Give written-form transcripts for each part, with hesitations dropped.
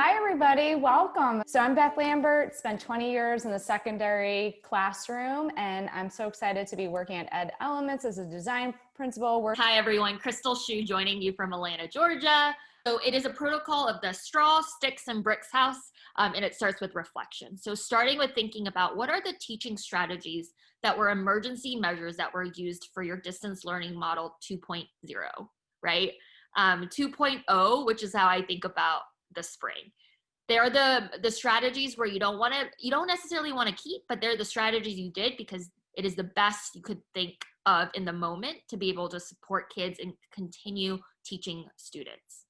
Hi, everybody. Welcome. So I'm Beth Lambert, spent 20 years in the secondary classroom, and I'm so excited to be working at Ed Elements as a design principal. Hi, everyone. Crystal Shu joining you from Atlanta, Georgia. So it is a protocol of the straw, sticks, and bricks house, and it starts with reflection. So starting with thinking about what are the teaching strategies that were emergency measures that were used for your distance learning model 2.0, right? 2.0, which is how I think about the spring. They're the strategies where you don't necessarily want to keep, but they're the strategies you did because it is the best you could think of in the moment to be able to support kids and continue teaching students.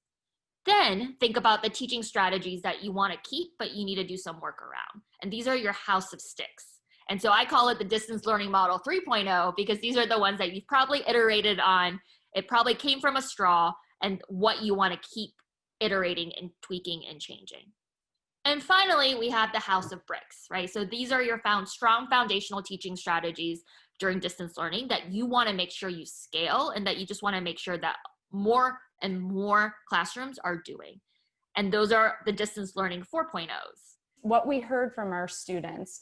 Then think about the teaching strategies that you want to keep, but you need to do some work around. And these are your house of sticks. And so I call it the distance learning model 3.0 because these are the ones that you've probably iterated on. It probably came from a straw and what you want to keep iterating and tweaking and changing. And finally, we have the house of bricks, right? So these are your strong foundational teaching strategies during distance learning that you want to make sure you scale and that you just want to make sure that more and more classrooms are doing. And those are the distance learning 4.0s. What we heard from our students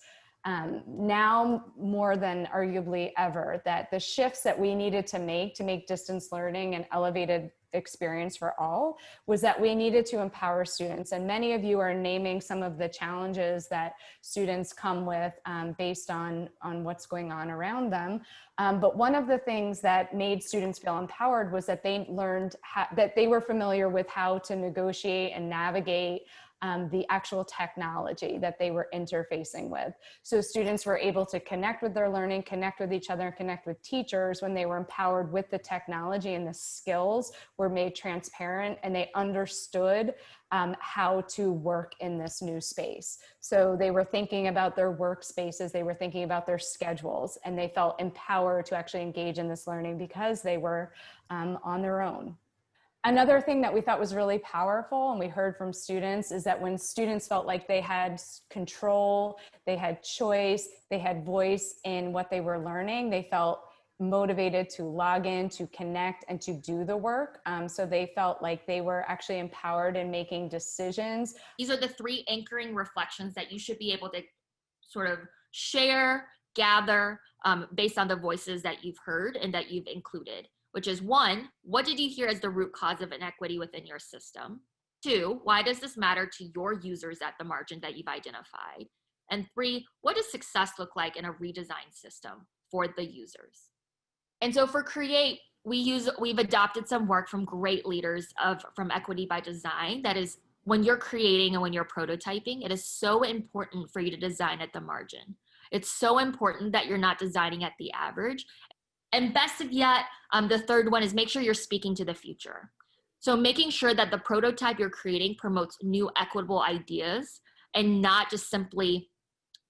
now more than arguably ever, that the shifts that we needed to make distance learning an elevated experience for all was that we needed to empower students. And many of you are naming some of the challenges that students come with based on what's going on around them. But one of the things that made students feel empowered was that they learned that they were familiar with how to negotiate and navigate the actual technology that they were interfacing with. So students were able to connect with their learning, connect with each other, and connect with teachers when they were empowered with the technology, and the skills were made transparent and they understood how to work in this new space. So they were thinking about their workspaces, they were thinking about their schedules, and they felt empowered to actually engage in this learning because they were on their own. Another thing that we thought was really powerful, and we heard from students, is that when students felt like they had control, they had choice, they had voice in what they were learning, they felt motivated to log in, to connect, and to do the work. So they felt like they were actually empowered in making decisions. These are the 3 anchoring reflections that you should be able to sort of share, gather based on the voices that you've heard and that you've included. Which is 1, what did you hear as the root cause of inequity within your system? 2, why does this matter to your users at the margin that you've identified? And 3, what does success look like in a redesigned system for the users? And so for Create, we've adopted some work from great leaders from Equity by Design. That is, when you're creating and when you're prototyping, it is so important for you to design at the margin. It's so important that you're not designing at the average. And best of yet, the third one is make sure you're speaking to the future. So making sure that the prototype you're creating promotes new equitable ideas and not just simply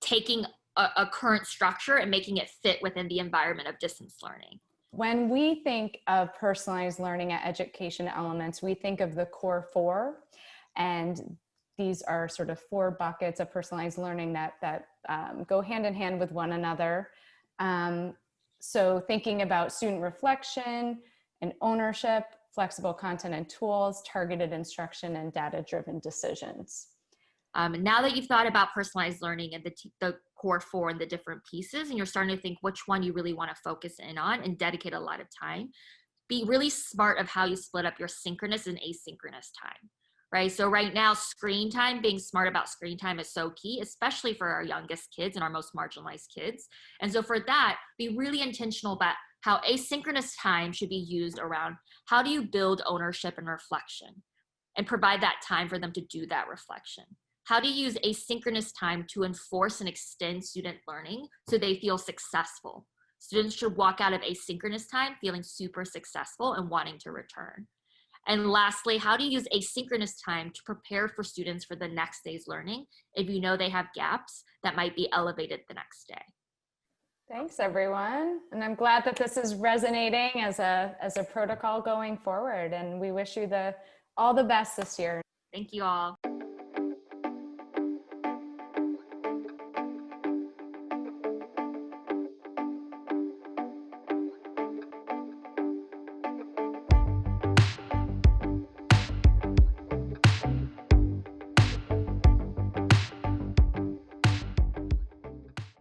taking a current structure and making it fit within the environment of distance learning. When we think of personalized learning at Education Elements, we think of the core 4, and these are sort of 4 buckets of personalized learning that go hand in hand with one another. So thinking about student reflection and ownership, flexible content and tools, targeted instruction, and data-driven decisions. Now that you've thought about personalized learning and the core 4 and the different pieces, and you're starting to think which one you really want to focus in on and dedicate a lot of time, be really smart of how you split up your synchronous and asynchronous time. Right? So right now, screen time, being smart about screen time is so key, especially for our youngest kids and our most marginalized kids. And so for that, be really intentional about how asynchronous time should be used around how do you build ownership and reflection and provide that time for them to do that reflection. How do you use asynchronous time to enforce and extend student learning so they feel successful? Students should walk out of asynchronous time feeling super successful and wanting to return. And lastly, how do you use asynchronous time to prepare for students for the next day's learning if you know they have gaps that might be elevated the next day? Thanks, everyone. And I'm glad that this is resonating as a protocol going forward. And we wish you all the best this year. Thank you all.